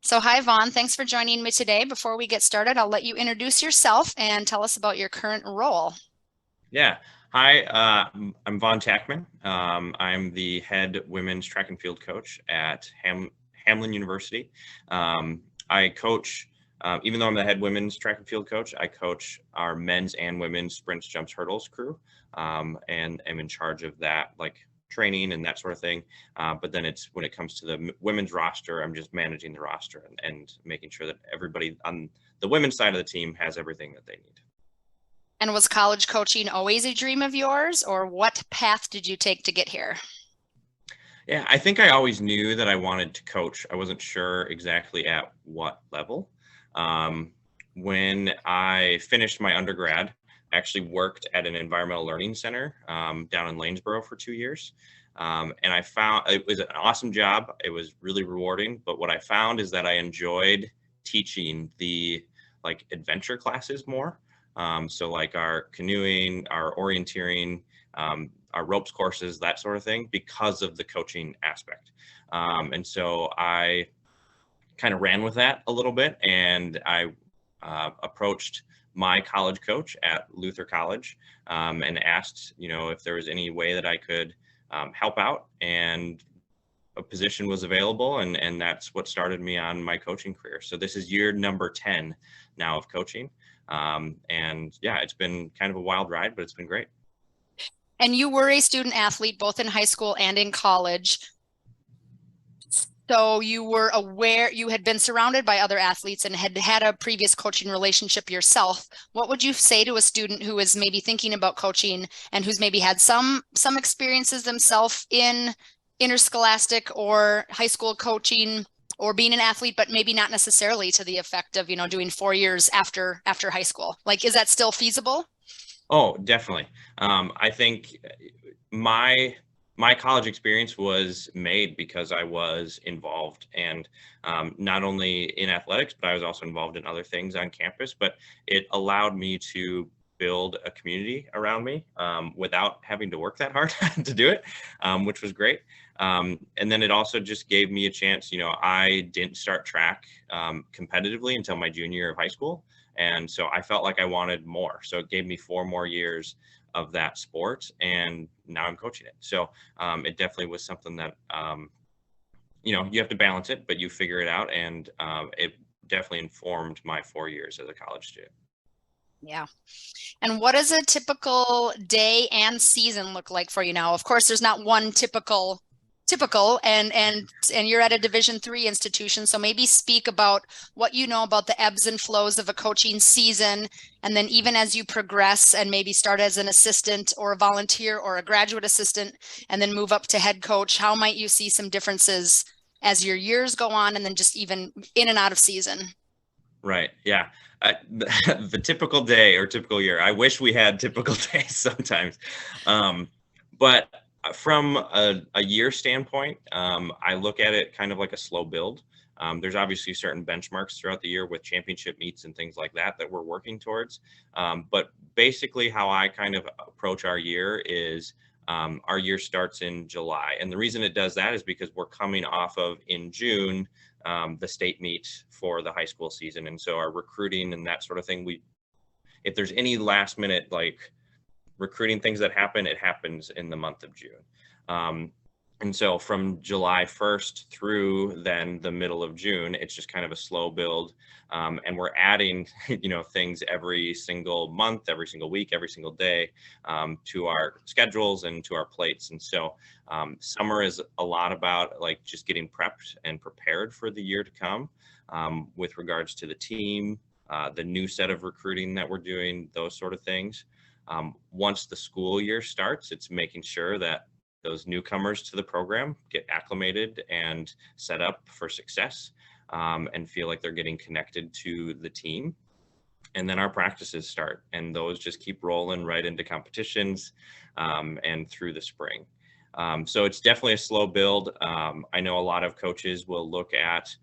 So, hi, Vaughn. Thanks for joining me today. Before we get started, I'll let you introduce yourself and tell us about your current role. Yeah. Hi, I'm Vaughn Tackmann. I'm the head women's track and field coach at Hamlin University. I coach, even though I'm the head women's track and field coach, I coach our men's and women's sprints, jumps, hurdles crew, and am in charge of that, like training and that sort of thing. But then it's when it comes to the women's roster, I'm just managing the roster and making sure that everybody on the women's side of the team has everything that they need. And was college coaching always a dream of yours, or what path did you take to get here? Yeah, I think I always knew that I wanted to coach. I wasn't sure exactly at what level. Um, when I finished my undergrad, I actually worked at an environmental learning center down in Lanesboro for 2 years. And I found it was an awesome job. It was really rewarding. But what I found is that I enjoyed teaching the like adventure classes more. So like our canoeing, our orienteering, our ropes courses, that sort of thing, because of the coaching aspect. And so I kind of ran with that a little bit, and I approached my college coach at Luther College and asked, if there was any way that I could help out, and a position was available, and that's what started me on my coaching career. So this is year number 10 now of coaching. And yeah, it's been kind of a wild ride, but it's been great. And you were a student athlete both in high school and in college. So you were aware you had been surrounded by other athletes and had had a previous coaching relationship yourself. What would you say to a student who is maybe thinking about coaching and who's maybe had some experiences themselves in interscholastic or high school coaching or being an athlete, but maybe not necessarily to the effect of, doing 4 years after high school? Like, is that still feasible? Oh, definitely. I think my my college experience was made because I was involved, and not only in athletics, but I was also involved in other things on campus. But it allowed me to build a community around me without having to work that hard to do it, which was great. And then it also just gave me a chance. I didn't start track competitively until my junior year of high school. And so I felt like I wanted more. So it gave me 4 more years of that sport, and now I'm coaching it. So it definitely was something that, you have to balance it, but you figure it out. And it definitely informed my 4 years as a college student. Yeah. And what does a typical day and season look like for you now? Of course, there's not one typical and you're at a Division III institution, so maybe speak about what you know about the ebbs and flows of a coaching season, and then even as you progress and maybe start as an assistant or a volunteer or a graduate assistant and then move up to head coach, how might you see some differences as your years go on and then just even in and out of season? Right. Yeah. The typical day or typical year. I wish we had typical days sometimes. But from a year standpoint, I look at it kind of like a slow build. There's obviously certain benchmarks throughout the year with championship meets and things like that we're working towards. But basically, how I kind of approach our year is our year starts in July. And the reason it does that is because we're coming off of in June the state meet for the high school season. And so our recruiting and that sort of thing, if there's any last minute like recruiting things that happen, it happens in the month of June. And so from July 1st through then the middle of June, it's just kind of a slow build. And we're adding, things every single month, every single week, every single day to our schedules and to our plates. And so summer is a lot about like just getting prepped and prepared for the year to come with regards to the team, the new set of recruiting that we're doing, those sort of things. Once the school year starts, it's making sure that those newcomers to the program get acclimated and set up for success and feel like they're getting connected to the team. And then our practices start, and those just keep rolling right into competitions and through the spring. So it's definitely a slow build. I know a lot of coaches will look at,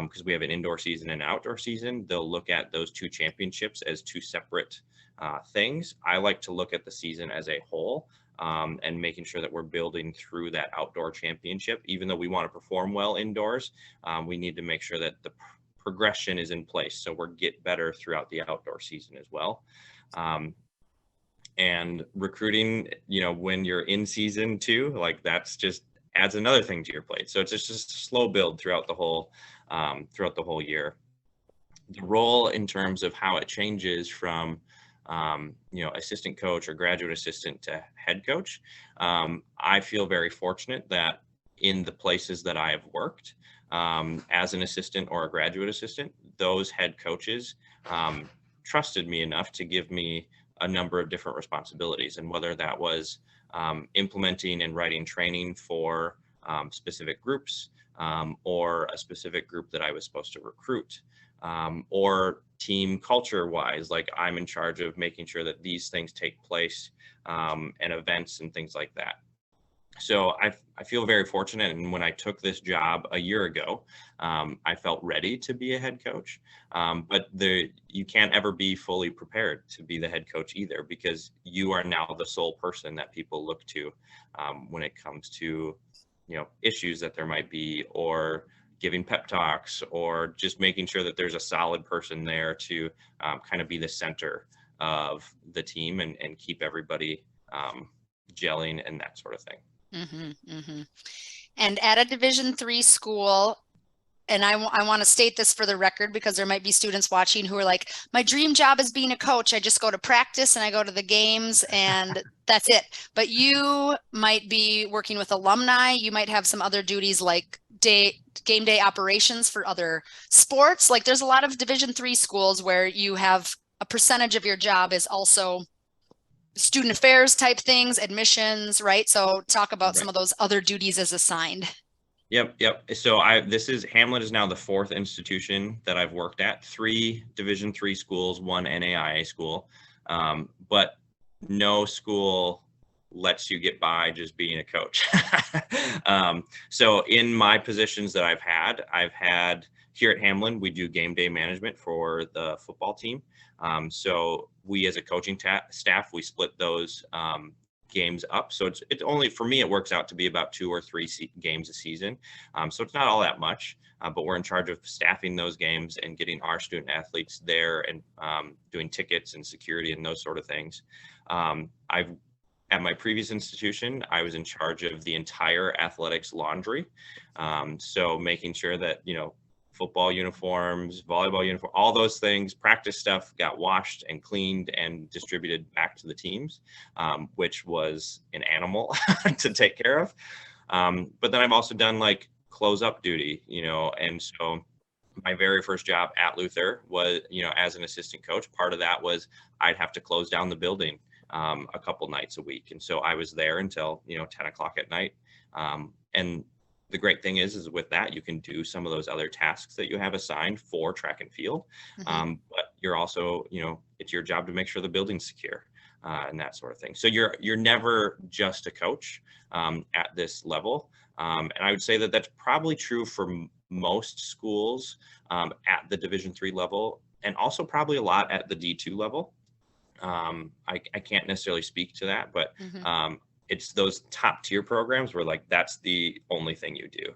because we have an indoor season and outdoor season, they'll look at those two championships as two separate things. I like to look at the season as a whole and making sure that we're building through that outdoor championship. Even though we want to perform well indoors, we need to make sure that the progression is in place so we're get better throughout the outdoor season as well. And recruiting, when you're in season too, like that's just adds another thing to your plate. So it's just a slow build throughout the whole year. The role in terms of how it changes from assistant coach or graduate assistant to head coach. I feel very fortunate that in the places that I have worked as an assistant or a graduate assistant, those head coaches trusted me enough to give me a number of different responsibilities, and whether that was implementing and writing training for specific groups or a specific group that I was supposed to recruit, or team culture wise, like I'm in charge of making sure that these things take place and events and things like that. So I feel very fortunate. And when I took this job a year ago, I felt ready to be a head coach. But you can't ever be fully prepared to be the head coach either, because you are now the sole person that people look to when it comes to, issues that there might be, or giving pep talks, or just making sure that there's a solid person there to kind of be the center of the team and keep everybody gelling and that sort of thing. And at a Division III school, and I want to state this for the record because there might be students watching who are like, my dream job is being a coach. I just go to practice and I go to the games and that's it. But you might be working with alumni. You might have some other duties like game day operations for other sports. Like there's a lot of Division III schools where you have a percentage of your job is also student affairs type things, admissions, right? So talk about some of those other duties as assigned. Yep. So Hamlet is now the 4th institution that I've worked at, 3 Division III schools, 1 NAIA school, but no school lets you get by just being a coach. So in my positions that I've had here at Hamlin, we do game day management for the football team. So we as a coaching staff, we split those games up. So it's only, for me, it works out to be about 2 or 3 games a season. So it's not all that much, but we're in charge of staffing those games and getting our student athletes there and doing tickets and security and those sort of things. At my previous institution, I was in charge of the entire athletics laundry. So making sure that, football uniforms, volleyball uniform, all those things, practice stuff got washed and cleaned and distributed back to the teams, which was an animal to take care of. But then I've also done like close up duty, and so my very first job at Luther was, as an assistant coach, part of that was I'd have to close down the building a couple nights a week. And so I was there until, 10 o'clock at night. And the great thing is with that, you can do some of those other tasks that you have assigned for track and field. But you're also, it's your job to make sure the building's secure and that sort of thing. So you're never just a coach at this level. And I would say that that's probably true for most schools at the Division III level, and also probably a lot at the D2 level. I can't necessarily speak to that, but it's those top tier programs where like that's the only thing you do.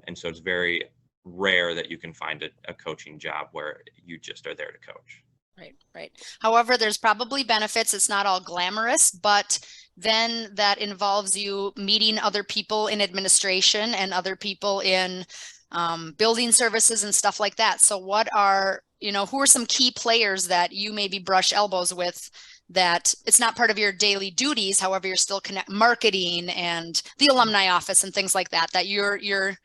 And so it's very rare that you can find a coaching job where you just are there to coach. Right. However, there's probably benefits. It's not all glamorous, but then that involves you meeting other people in administration and other people in building services and stuff like that. So who are some key players that you maybe brush elbows with that it's not part of your daily duties, however, you're still marketing and the alumni office and things like that you're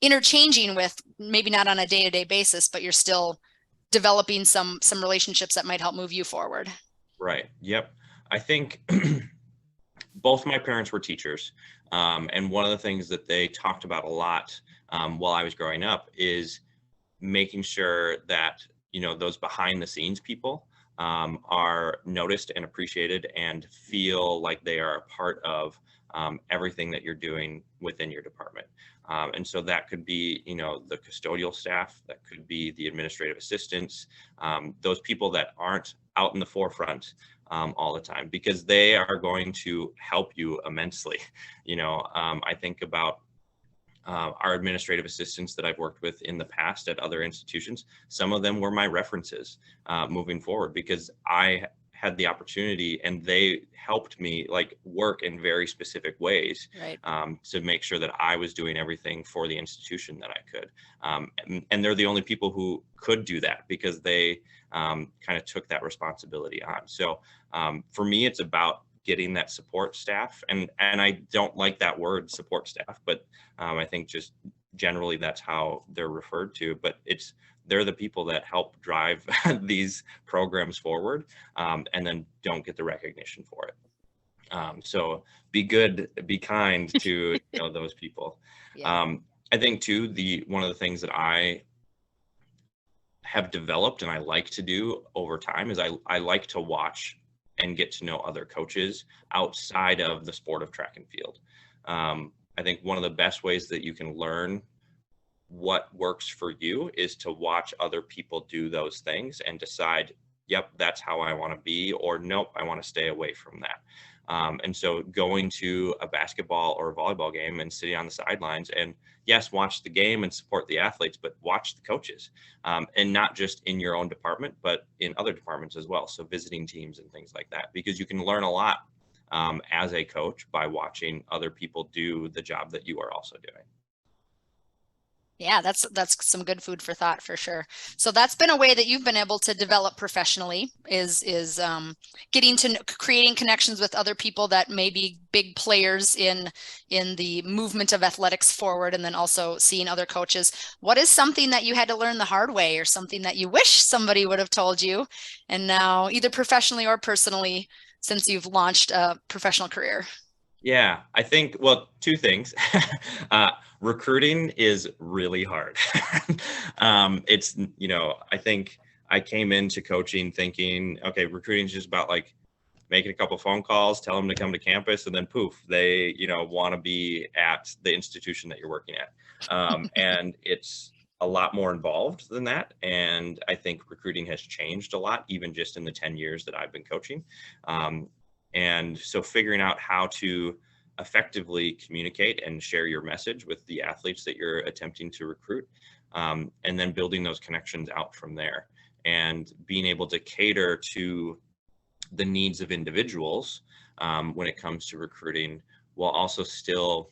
interchanging with, maybe not on a day-to-day basis, but you're still developing some relationships that might help move you forward. Right. Yep. I think both my parents were teachers. And one of the things that they talked about a lot while I was growing up is making sure that, those behind the scenes people are noticed and appreciated and feel like they are a part of everything that you're doing within your department. And so that could be, the custodial staff, that could be the administrative assistants, those people that aren't out in the forefront, all the time, because they are going to help you immensely. I think about our administrative assistants that I've worked with in the past at other institutions. Some of them were my references moving forward, because I had the opportunity and they helped me like work in very specific ways, Right. to make sure that I was doing everything for the institution that I could. And they're the only people who could do that, because they kind of took that responsibility on. So for me, it's about getting that support staff, and I don't like that word support staff, but I think just generally that's how they're referred to. But they're the people that help drive these programs forward, and then don't get the recognition for it. So be good, be kind to those people. Yeah. I think too, one of the things that I have developed and I like to do over time is I like to watch and get to know other coaches outside of the sport of track and field. I think one of the best ways that you can learn what works for you is to watch other people do those things and decide, yep, that's how I want to be, or nope, I want to stay away from that. And so going to a basketball or a volleyball game and sitting on the sidelines, and yes, watch the game and support the athletes, but watch the coaches, and not just in your own department, but in other departments as well. So visiting teams and things like that, because you can learn a lot as a coach by watching other people do the job that you are also doing. Yeah, that's some good food for thought for sure. So that's been a way that you've been able to develop professionally, is getting to creating connections with other people that may be big players in the movement of athletics forward, and then also seeing other coaches. What is something that you had to learn the hard way, or something that you wish somebody would have told you, and now either professionally or personally, since you've launched a professional career? Yeah, I think, well, two things. Recruiting is really hard. I think I came into coaching thinking, okay, recruiting is just about like making a couple phone calls, tell them to come to campus, and then poof, they, want to be at the institution that you're working at. And it's a lot more involved than that. And I think recruiting has changed a lot, even just in the 10 years that I've been coaching. And so figuring out how to effectively communicate and share your message with the athletes that you're attempting to recruit, and then building those connections out from there, and being able to cater to the needs of individuals when it comes to recruiting, while also still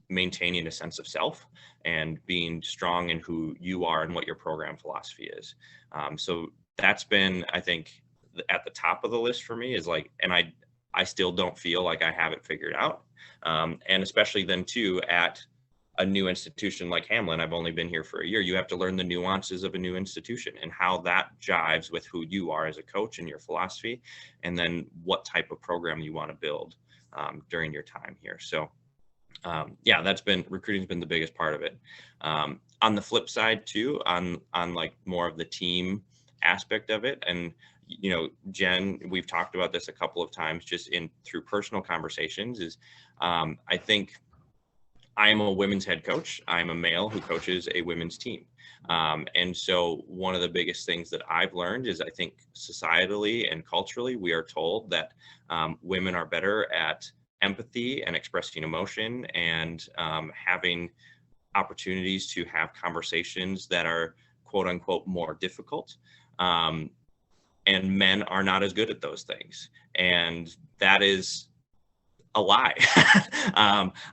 maintaining a sense of self and being strong in who you are and what your program philosophy is. So that's been, I think, at the top of the list for me, is like, and I still don't feel like I have it figured out. And especially then too, at a new institution like Hamlin, I've only been here for a year. You have to learn the nuances of a new institution and how that jives with who you are as a coach and your philosophy, and then what type of program you want to build during your time here. So yeah, recruiting's been the biggest part of it. On the flip side too, on like more of the team aspect of it, and Jen, we've talked about this a couple of times just through personal conversations, is I think I am a women's head coach. I'm a male who coaches a women's team. And so one of the biggest things that I've learned is, I think societally and culturally, we are told that women are better at empathy and expressing emotion, and having opportunities to have conversations that are quote unquote more difficult. And men are not as good at those things. And that is a lie.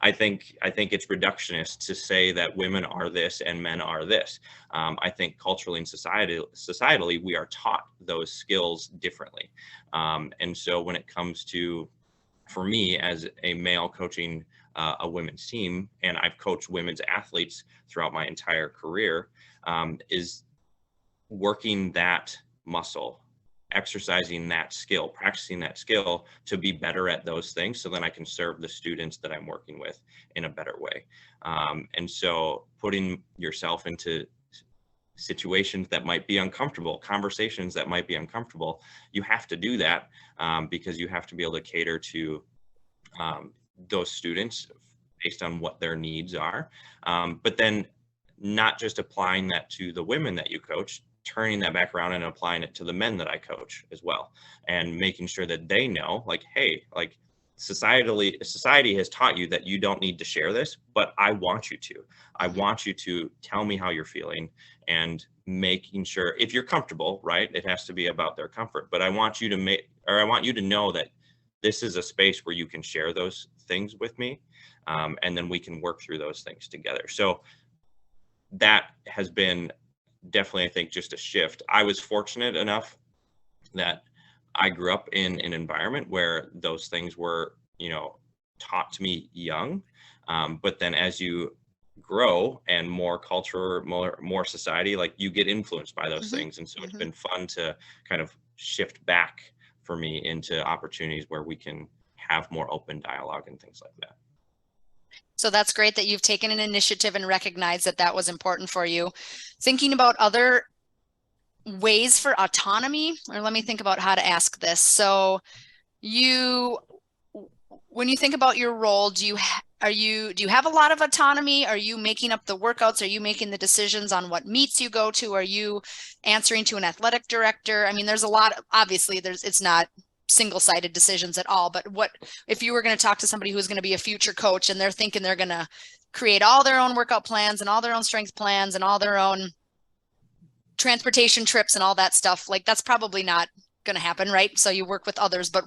I think it's reductionist to say that women are this and men are this. I think culturally and societally, we are taught those skills differently. And so when it comes to, for me as a male coaching a women's team, and I've coached women's athletes throughout my entire career, is working that muscle, exercising that skill, practicing that skill to be better at those things, so then I can serve the students that I'm working with in a better way. And so putting yourself into situations that might be uncomfortable, conversations that might be uncomfortable, you have to do that, because you have to be able to cater to those students based on what their needs are. But then not just applying that to the women that you coach, turning that back around and applying it to the men that I coach as well, and making sure that they know, like, hey, like, society has taught you that you don't need to share this, but I want you to. I want you to tell me how you're feeling, and making sure, if you're comfortable, right, it has to be about their comfort, but I want you to know that this is a space where you can share those things with me, and then we can work through those things together. So that has been definitely, I think, just a shift. I was fortunate enough that I grew up in an environment where those things were, taught to me young. But then as you grow and more culture, more society, like, you get influenced by those things. And so it's been fun to kind of shift back for me into opportunities where we can have more open dialogue and things like that. So that's great that you've taken an initiative and recognized that that was important for you. Thinking about other ways for autonomy, or let me think about how to ask this. So when you think about your role, do you have a lot of autonomy? Are you making up the workouts? Are you making the decisions on what meets you go to? Are you answering to an athletic director? I mean, there's a lot, obviously it's not single-sided decisions at all, but what if you were going to talk to somebody who's going to be a future coach and they're thinking they're going to create all their own workout plans and all their own strength plans and all their own transportation trips and all that stuff, like, that's probably not going to happen, right? So you work with others, but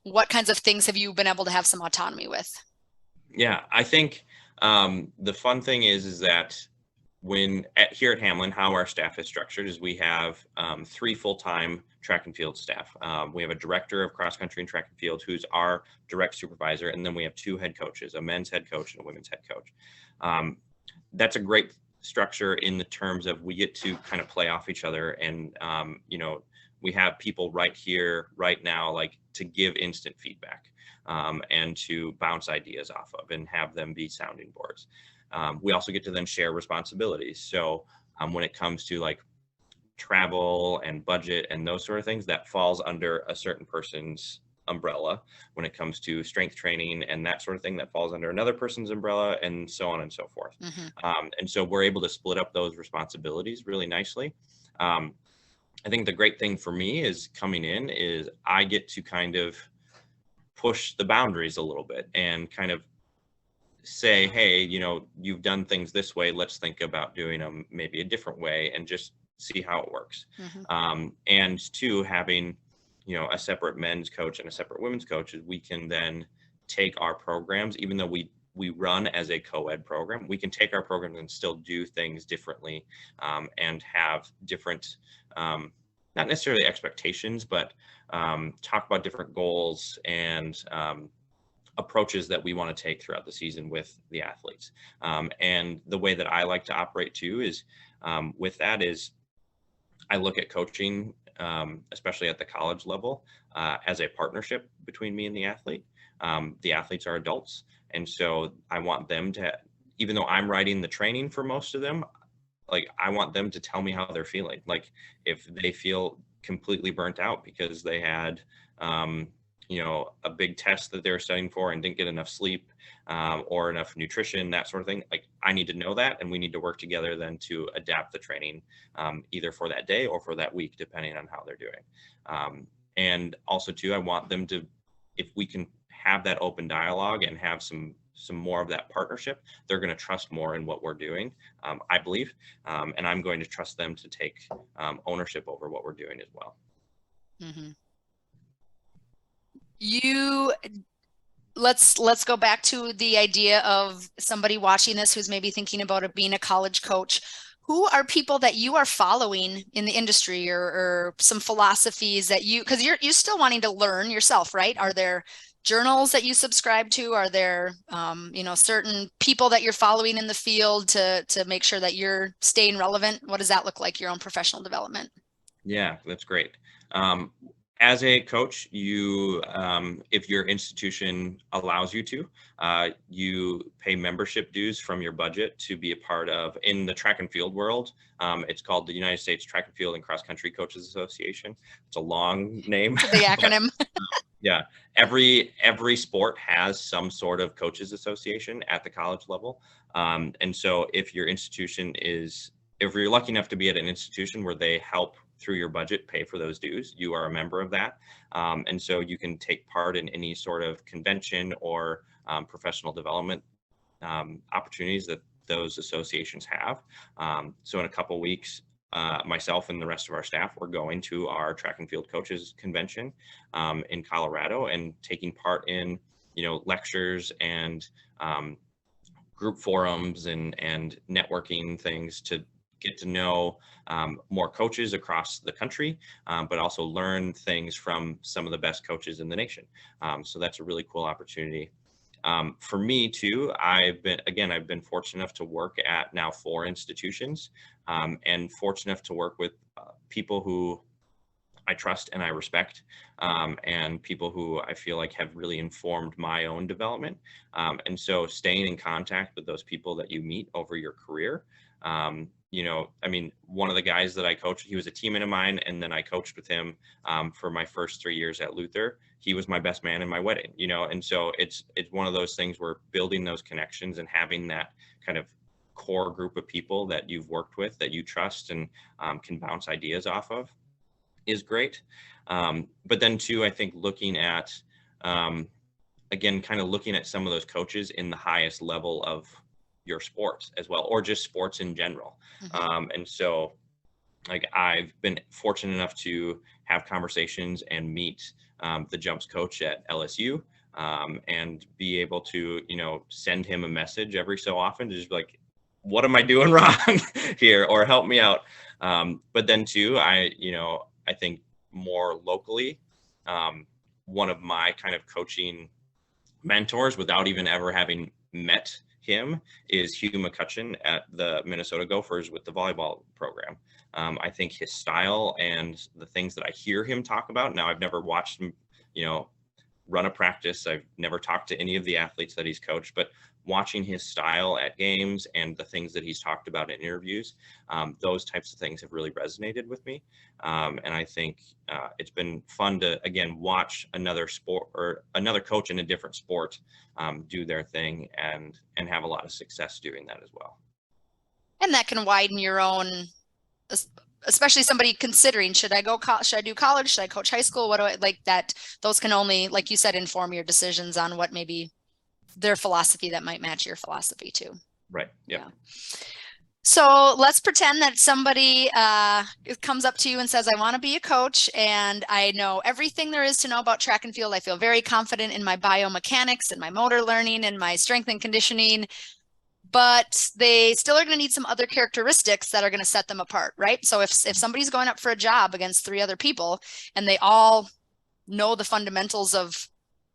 what kinds of things have you been able to have some autonomy with? Yeah, I think the fun thing is that here at Hamlin, how our staff is structured is we have 3 full-time track and field staff. We have a director of cross country and track and field who's our direct supervisor, and then we have 2 head coaches, a men's head coach and a women's head coach. That's a great structure in the terms of we get to kind of play off each other, and we have people right here, right now, like, to give instant feedback, and to bounce ideas off of and have them be sounding boards. We also get to then share responsibilities. So when it comes to, like, travel and budget and those sort of things, that falls under a certain person's umbrella. When it comes to strength training and that sort of thing, that falls under another person's umbrella, and so on and so forth. And so we're able to split up those responsibilities really nicely. I think the great thing for me is coming in is I get to kind of push the boundaries a little bit and kind of say, hey, you've done things this way. Let's think about doing them maybe a different way and just see how it works. And 2, having, a separate men's coach and a separate women's coach, is we can then take our programs, even though we run as a co-ed program, we can take our programs and still do things differently, and have different, not necessarily expectations, but talk about different goals and approaches that we want to take throughout the season with the athletes. And the way that I like to operate too is with that is I look at coaching, especially at the college level, as a partnership between me and the athlete. The athletes are adults. And so I want them to, even though I'm writing the training for most of them, like, I want them to tell me how they're feeling. Like, if they feel completely burnt out because they had, a big test that they're studying for and didn't get enough sleep, or enough nutrition, that sort of thing. Like, I need to know that, and we need to work together then to adapt the training, either for that day or for that week, depending on how they're doing. And also too, I want them to, if we can have that open dialogue and have some more of that partnership, they're going to trust more in what we're doing, I believe. And I'm going to trust them to take ownership over what we're doing as well. Let's go back to the idea of somebody watching this who's maybe thinking about being a college coach. Who are people that you are following in the industry, or some philosophies that because you're still wanting to learn yourself, right? Are there journals that you subscribe to? Are there certain people that you're following in the field to make sure that you're staying relevant? What does that look like, your own professional development? Yeah, that's great. As a coach, you, if your institution allows you to, you pay membership dues from your budget to be a part of, in the track and field world, it's called the United States Track and Field and Cross Country Coaches Association. It's a long name. The acronym. Yeah, every sport has some sort of coaches association at the college level. And so if your institution is if you're lucky enough to be at an institution where they help through your budget pay for those dues, you are a member of that. And so you can take part in any sort of convention or professional development opportunities that those associations have. So in a couple of weeks, myself and the rest of our staff, we're going to our track and field coaches convention in Colorado and taking part in, lectures and group forums and networking things to get to know more coaches across the country, but also learn things from some of the best coaches in the nation. So that's a really cool opportunity. For me too, I've been fortunate enough to work at now 4 institutions, and fortunate enough to work with people who I trust and I respect, and people who I feel like have really informed my own development. And so staying in contact with those people that you meet over your career, one of the guys that I coached, he was a teammate of mine, and then I coached with him for my first 3 years at Luther. He was my best man in my wedding, and so it's one of those things where building those connections and having that kind of core group of people that you've worked with, that you trust and can bounce ideas off of, is great. But then too, I think looking at, looking at some of those coaches in the highest level of your sports as well, or just sports in general. And so like I've been fortunate enough to have conversations and meet the jumps coach at LSU, and be able to, send him a message every so often to just be like, what am I doing wrong here, or help me out. But then too, I think more locally, one of my kind of coaching mentors, without even ever having met him, is Hugh McCutcheon at the Minnesota Gophers with the volleyball program. I think his style and the things that I hear him talk about, now I've never watched him, run a practice. I've never talked to any of the athletes that he's coached, but watching his style at games and the things that he's talked about in interviews, those types of things have really resonated with me. And I think it's been fun to, again, watch another sport or another coach in a different sport do their thing and have a lot of success doing that as well. And that can widen your own, especially somebody considering, should I do college? Should I coach high school? What do I like that? Those can only, like you said, inform your decisions on what maybe their philosophy that might match your philosophy too. Right. Yep. Yeah. So let's pretend that somebody comes up to you and says, I want to be a coach and I know everything there is to know about track and field. I feel very confident in my biomechanics and my motor learning and my strength and conditioning, but they still are going to need some other characteristics that are going to set them apart, right? So if somebody's going up for a job against 3 other people and they all know the fundamentals of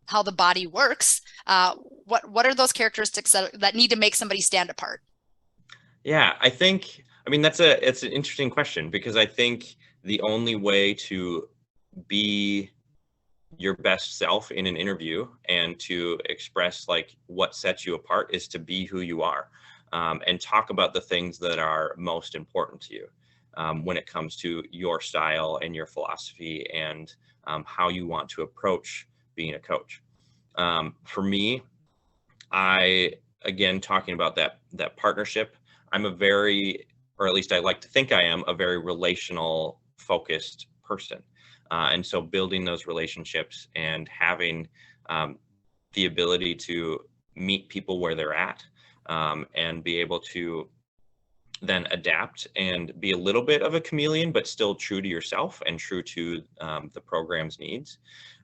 how the body works, what are those characteristics that need to make somebody stand apart? Yeah, it's an interesting question, because I think the only way to be your best self in an interview and to express like what sets you apart is to be who you are, and talk about the things that are most important to you when it comes to your style and your philosophy and how you want to approach being a coach. For me, talking about that partnership, I'm or at least I like to think I am, a very relational focused person. And so building those relationships and having the ability to meet people where they're at, and be able to then adapt and be a little bit of a chameleon, but still true to yourself and true to the program's needs,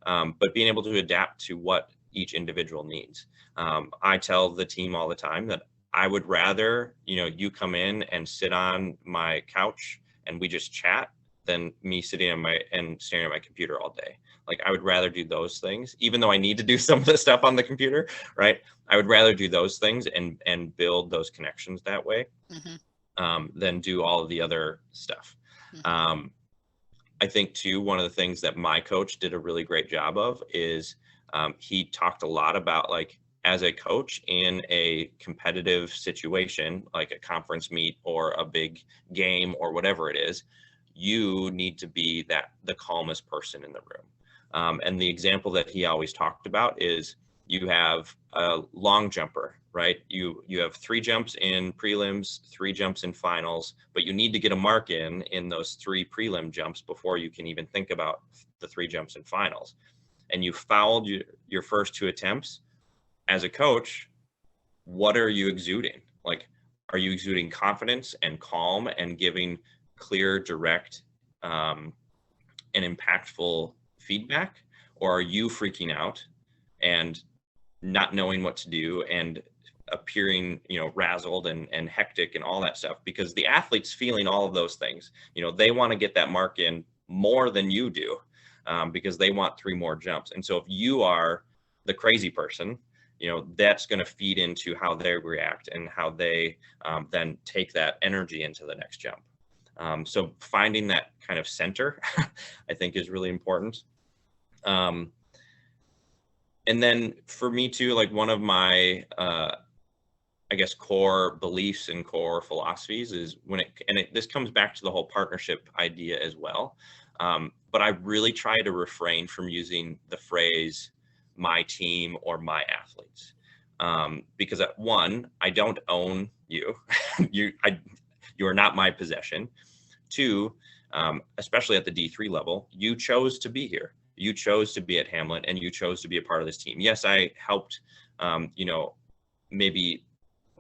but being able to adapt to what each individual needs. I tell the team all the time that I would rather, you come in and sit on my couch and we just chat than me sitting and staring at my computer all day. Like, I would rather do those things, even though I need to do some of the stuff on the computer, right? I would rather do those things and build those connections that way, than do all of the other stuff. I think too, one of the things that my coach did a really great job of is he talked a lot about, like, as a coach in a competitive situation, like a conference meet or a big game or whatever it is, you need to be the calmest person in the room. And the example that he always talked about is you have a long jumper right? You have 3 jumps in prelims, 3 jumps in finals, but you need to get a mark in those 3 prelim jumps before you can even think about the 3 jumps in finals. And you fouled your first 2 attempts. As a coach, what are you exuding? Like, are you exuding confidence and calm and giving clear, direct, and impactful feedback? Or are you freaking out and not knowing what to do and appearing, razzled and hectic and all that stuff? Because the athlete's feeling all of those things. They want to get that mark in more than you do, because they want 3 more jumps. And so if you are the crazy person, that's going to feed into how they react and how they then take that energy into the next jump. So finding that kind of center, I think, is really important. And then for me too, like, one of my, I guess, core beliefs and core philosophies is this comes back to the whole partnership idea as well. But I really try to refrain from using the phrase my team or my athletes, because at one, I don't own you. you are not my possession. 2, especially at the D3 level, you chose to be here. You chose to be at Hamlet, and you chose to be a part of this team. Yes, I helped, maybe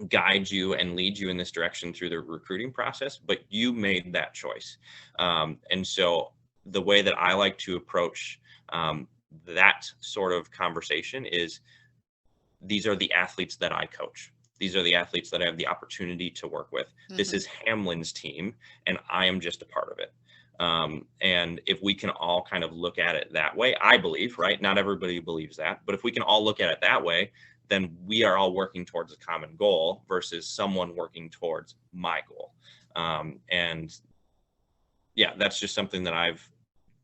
guide you and lead you in this direction through the recruiting process, but you made that choice. And so the way that I like to approach that sort of conversation is, these are the athletes that I coach. These are the athletes that I have the opportunity to work with. Mm-hmm. This is Hamlin's team, and I am just a part of it. And if we can all kind of look at it that way, I believe, right? Not everybody believes that, but if we can all look at it that way, then we are all working towards a common goal versus someone working towards my goal. And yeah, that's just something that I've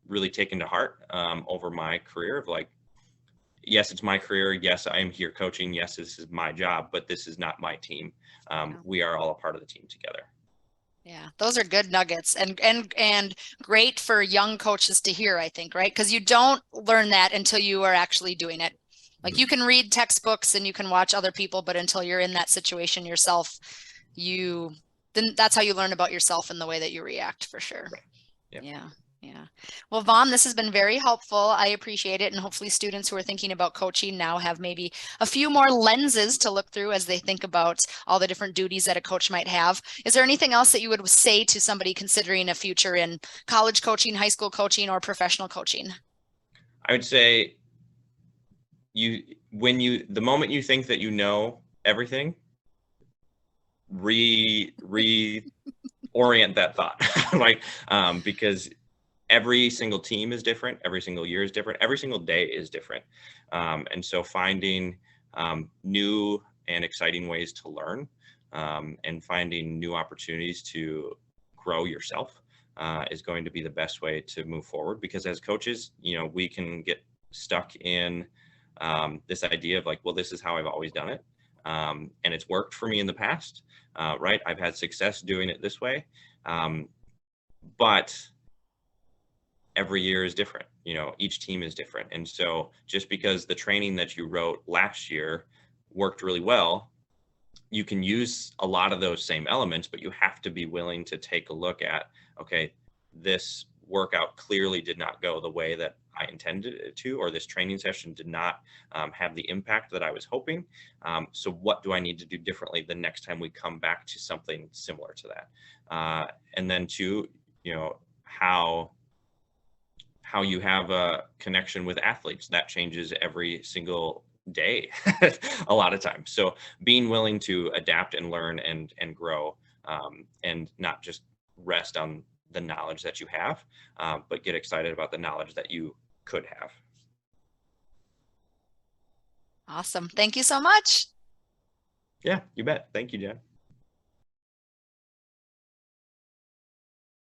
really taken to heart over my career, of like, yes, it's my career. Yes, I am here coaching. Yes, this is my job, but this is not my team. We are all a part of the team together. Yeah, those are good nuggets and great for young coaches to hear, I think, right? Because you don't learn that until you are actually doing it. Like, you can read textbooks and you can watch other people, but until you're in that situation yourself, then that's how you learn about yourself and the way that you react, for sure. Yep. Yeah. Yeah. Well, Vaughn, this has been very helpful. I appreciate it. And hopefully students who are thinking about coaching now have maybe a few more lenses to look through as they think about all the different duties that a coach might have. Is there anything else that you would say to somebody considering a future in college coaching, high school coaching, or professional coaching? I would say, the moment you think that you know everything, reorient that thought, right? Because every single team is different. Every single year is different. Every single day is different. And so finding new and exciting ways to learn, and finding new opportunities to grow yourself is going to be the best way to move forward. Because as coaches, we can get stuck in this idea of like, well, this is how I've always done it. And it's worked for me in the past, right? I've had success doing it this way. But every year is different. Each team is different. And so just because the training that you wrote last year worked really well, you can use a lot of those same elements, but you have to be willing to take a look at, okay, this workout clearly did not go the way that I intended it to, or this training session did not have the impact that I was hoping. So what do I need to do differently the next time we come back to something similar to that? And then two, how you have a connection with athletes that changes every single day a lot of times. So being willing to adapt and learn and grow, and not just rest on the knowledge that you have, but get excited about the knowledge that you could have. Awesome. Thank you so much. Yeah, you bet. Thank you, Jen.